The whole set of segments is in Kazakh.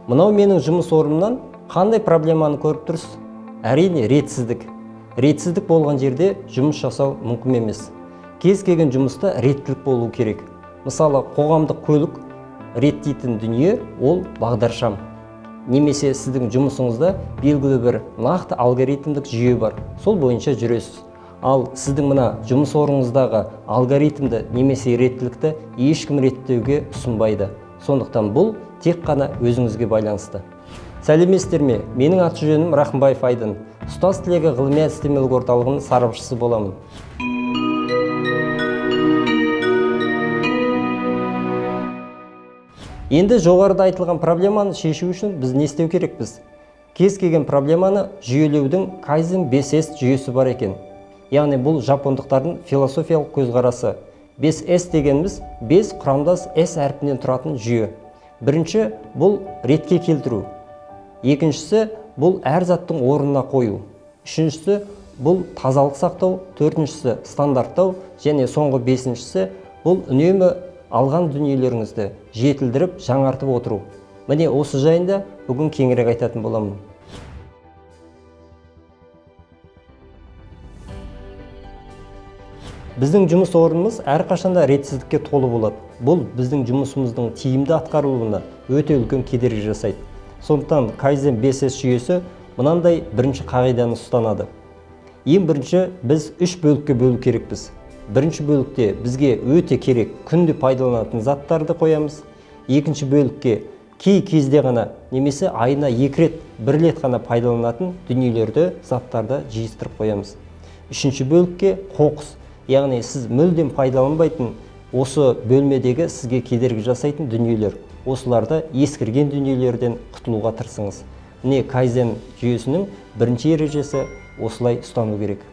Мынау менің жұмыс орнымнан қандай проблеманы көріп тұрсыз? Әрине, ретсіздік. Ретсіздік болған жерде жұмыс жасау мүмкін емес. Кез келген жұмыста реттілік болу керек. Мысалы, қоғамдық көлік реттейтін дүние ол бағдаршам. Немесе сіздің жұмысыңызда белгілі бір нақты алгоритмдік жүйе бар. Сол бойынша жүресіз. Ал сіздің мына жұмыс орныңыздағы алгоритмді немесе реттілікті ешкім реттеуге ұсынбайды. Сондықтан бұл тек қана өзіңізге байланысты. Сәлеметсіздер ме? Менің аты-жөнім Рахымбаев Айдын. Ұстаз тілегі ғылыми-әдістемелік орталығының сарапшысы боламын. Енді жоғарыда айтылған проблеманы шешу үшін біз не істеу керекпіз? Кез келген проблеманы жүйелеудің Kaizen 5S жүйесі бар екен. Яғни бұл жапондықтардың философиялық көзқарасы. 5S дегеніміз 5 құрамдас S әрпінен тұратын жүйе. Бірінші бұл ретке келтіру. Екіншісі бұл әр заттың орнына қою. Үшіншісі бұл тазалық сақтау. Төртіншісі стандарттау. Және соңғы бесіншісі бұл үнемі алған дүниелеріңізді жетілдіріп, жаңартып отыру. Міне осы жайында бүгін кеңірек айтатын боламын. Біздің жұмыс орнымыз әрқашанда ретсіздікке толы болады. Бұл біздің жұмысымыздың тиімді атқарылуына өте үлкен кедергі жасайды. Сондықтан Kaizen 5S жүйесі мынандай бірінші қағиданы ұстанады. Ең бірінші біз 3 бөлікке бөлу керекпіз. Бірінші бөлікте бізге өте керек күнде пайдаланатын заттарды қоямыз. Екінші бөлікке кей кезде ғана немесе айына 2 рет, 1 рет ғана пайдаланатын дүниелерді, заттарды жиыстырып қоямыз. Үшінші бөлікке қоқыс, яғни сіз мүлдем пайдаланбайтын осы бөлмедегі сізге кедергі жасайтын дүниелер. Осыларды ескірген дүниелерден құтылуға тырысыңыз. Міне Kaizen жүйесінің бірінші ережесі осылай ұстану керек.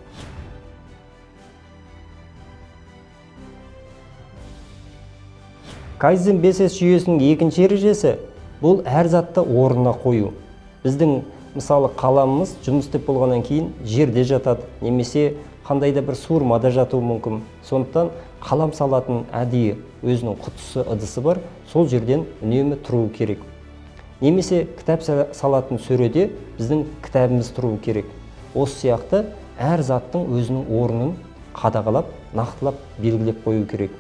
Kaizen 5S жүйесінің екінші ережесі бұл әр затты орнына қою. Біздің мысалы қаламымыз жұмыс істеп болғаннан кейін жерде жатады, немесе қандайда бір суырмада жатуы мүмкін. Сондықтан қалам салатын әдейі өзінің құтысы, ыдысы бар, сол жерден үнемі тұруы керек. Немесе кітап салатын сөреде біздің кітабымыз тұруы керек. Осы сияқты әр заттың өзінің орнын қадағалап, нақтылап, белгілеп қою керек.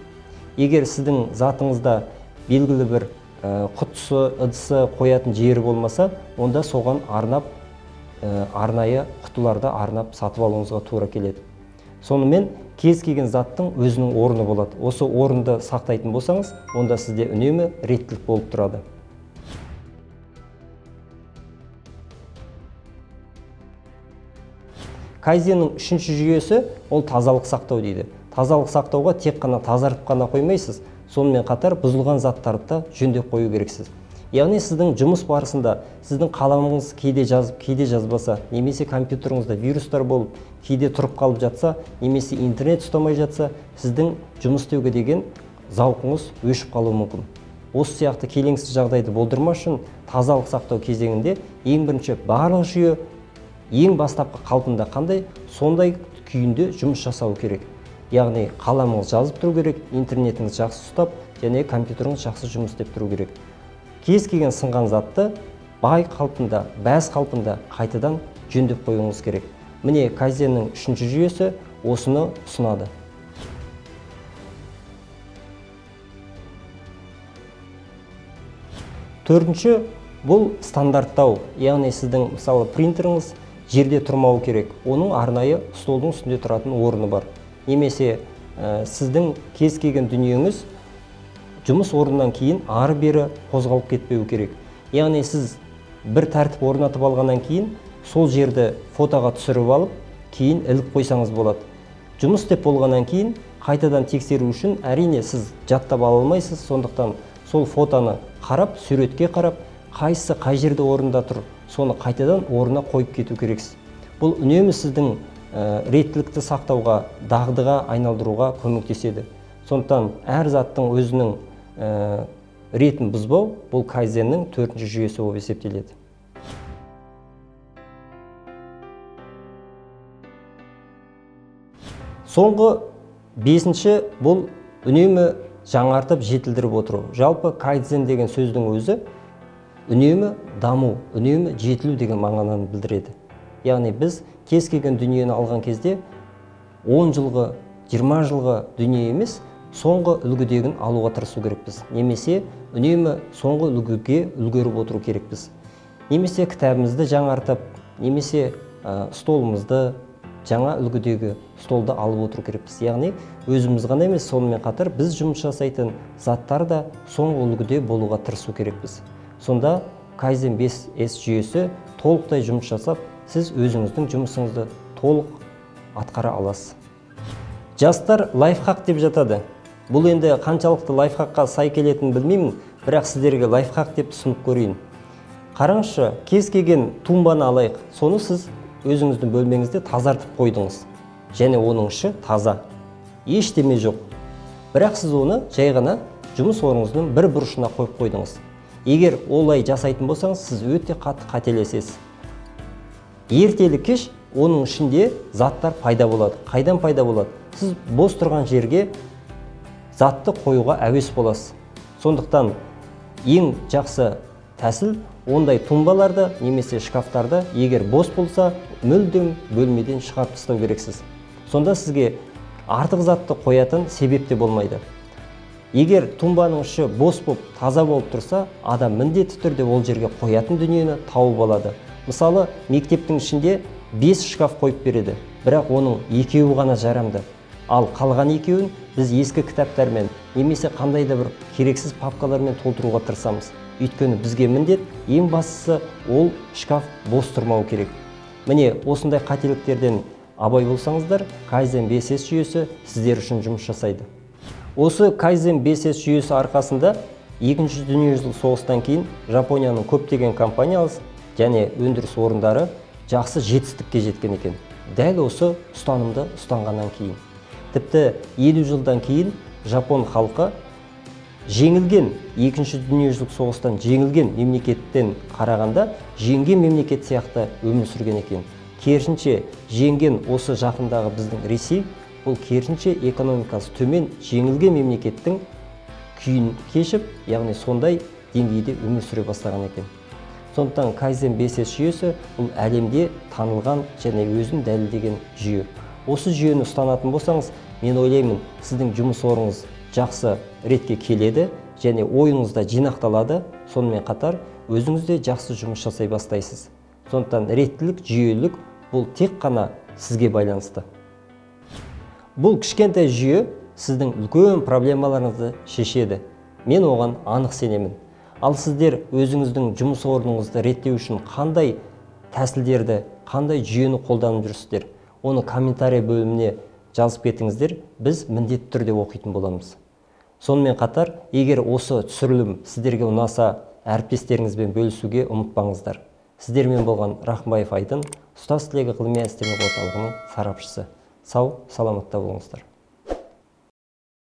Егер сіздің затыңызда белгілі бір құтысы, ыдысы қоятын жері болмаса, онда соған арнайы құтыларды арнап сатып алуыңызға тура келеді. Сонымен кез келген заттың өзінің орны болады. Осы орынды сақтайтын болсаңыз, онда сізде үнемі реттілік болып тұрады. Kaizenнің үшінші жүйесі ол тазалық сақтау дейді. Тазалық сақтауға тек қана тазартып қана қоймайсыз, сонымен қатар бұзылған заттарды да жөндеп қою керексіз. Яғни сіздің жұмыс барысында сіздің қаламыңыз кейде жазып, кейде жазбаса, немесе компьютеріңізде вирустар болып, кейде тұрып қалып жатса, немесе интернет ұстамай жатса, сіздің жұмыс істеуге деген зауқыңыз өшіп қалуы мүмкін. Осы сияқты келеңсіз жағдайды болдырмас үшін тазалық сақтау кезеңінде ең бірінші барлық жүйе ең бастапқы қалпында қандай, сондай күйінде жұмыс жасау керек. Яғни қаламыңыз жазып тұру керек, интернетіңіз жақсы ұстап, және компьютеріңіз жақсы жұмыс істеп тұру керек. Кез келген сынған затты бай қалпында, бәз қалпында қайтадан жөндеп қоюыңыз керек. Міне Kaizenнің үшінші жүйесі осыны ұсынады. Төртінші бұл стандарттау, яғни сіздің мысалы принтеріңіз жерде тұрмауы керек. Оның арнайы столдың үстінде тұратын орны бар. Немесе сіздің кез келген дүниеңіз жұмыс орнынан кейін ары-бері қозғалып кетпеу керек. Яғни сіз бір тәртіп орнатып алғаннан кейін сол жерді фотоға түсіріп алып, кейін іліп қойсаңыз болады. Жұмыс істеп болғаннан кейін қайтадан тексеру үшін әрине сіз жаттап ала алмайсыз, сондықтан сол фотоны қарап, суретке қарап, қайсысы қай жерде орында тұр, соны қайтадан орнына қойып кету керексіз. Бұл үнемі сіздің реттілікті сақтауға, дағдыға айналдыруға көмектеседі. Сондықтан әр заттың өзінің ретін бұзбау, бұл Kaizenнің төртінші жүйесі болып есептеледі. Соңғы бесінші бұл үнемі жаңартып жетілдіріп отыру. Жалпы Kaizen деген сөздің өзі үнемі даму, үнемі жетілу деген мағынаны білдіреді. Яғни біз кез келген дүниені алған кезде 10 жылғы, 20 жылғы дүние емес, соңғы үлгідегін алуға тырысу керекпіз. Немесе үнемі соңғы үлгіге үлгеріп отыру керекпіз. Немесе кітабымызды жаңартып, немесе столымызды жаңа үлгідегі столды алып отыру керекпіз. Яғни өзіміз ғана емес, сонымен қатар біз жұмыс жасайтын заттар да соңғы үлгіде болуға тырысу керекпіз. Сонда Kaizen 5S жүйесі толықтай жұмыс жасап, сіз өзіңіздің жұмысыңызды толық атқара аласыз. Жастар лайфхак деп жатады. Бұл енді қаншалықты лайфхакқа сай келетінін білмеймін, бірақ сіздерге лайфхак деп түсініп көрейін. Қараңызшы, кез келген тумбаны алайық. Соны сіз өзіңіздің бөлмеңізде тазартып қойдыңыз. Және оның іші таза. Ештеме жоқ. Бірақ сіз оны жай ғана жұмыс орныңыздың бір бұрышына қойып қойдыңыз. Егер олай жасайтын болсаңыз, сіз өте қатты қателесесіз. Ертелі кеш оның ішінде заттар пайда болады. Қайдан пайда болады? Сіз бос тұрған жерге затты қоюға әуес боласыз. Сондықтан ең жақсы тәсіл ондай тумбаларды немесе шкафтарды егер бос болса, мүлдем бөлмеден шығарып тастау керексіз. Сонда сізге артық затты қоятын себеп те болмайды. Егер тумбаның іші бос болып, таза болып тұрса, адам міндетті түрде ол жерге қоятын дүниені тауып алады. Мысалы, мектептің ішінде 5 шкаф қойып береді, бірақ оның 2-і ғана жарамды. Ал қалған 2-ін біз ескі кітаптармен немесе қандай да бір керексіз папкалармен толтыруға тырысамыз. Өйткені бізге міндет, ең бастысы ол шкаф бос тұрмау керек. Міне, осындай қателіктерден абай болсаңыздар, Kaizen 5S жүйесі сіздер үшін жұмыс жасайды. Осы Kaizen 5S жүйесі арқасында Екінші дүниежүзілік соғыстан кейін Жапонияның көптеген компаниялар және өндіріс орындары жақсы жетістікке жеткен екен. Дәл осы ұстанымды ұстанғаннан кейін. Тіпті 50 жылдан кейін Жапон халқы жеңілген, Екінші дүниежүзілік соғыстан жеңілген мемлекеттен қарағанда жеңген мемлекет сияқты өмір сүрген екен. Керісінше жеңген осы жақындағы біздің Ресей, бұл керісінше экономикасы төмен жеңілген мемлекеттің күйін кешіп, яғни сондай деңгейде өмір сүре бастаған екен. Сондықтан Kaizen 5S жүйесі бұл әлемде танылған және өзін дәлелдеген жүйе. Осы жүйені ұстанатын болсаңыз, мен ойлаймын, сіздің жұмыс орныңыз жақсы ретке келеді және ойыңызда жинақталады, сонымен қатар өзіңізде жақсы жұмыс жасай бастайсыз. Сондықтан реттілік, жүйелілік бұл тек қана сізге байланысты. Бұл кішкентай жүйе сіздің үлкен проблемаларыңызды шешеді. Мен оған анық сенемін. Ал сіздер өзіңіздің жұмыс орныңызды реттеу үшін қандай тәсілдерді, қандай жүйені қолданып жүрсіздер? Оны комментарий бөліміне жазып кетіңіздер, біз міндетті түрде оқитын боламыз. Сонымен қатар, егер осы түсірілім сіздерге ұнаса, әріптестеріңізбен бөлісуге ұмытпаңыздар. Сіздермен болған Рахымбаев Айдын, ұстаз тілегі ғылыми әдістемелік орталығының сарапшысы. Сау, саламатта болыңыздар.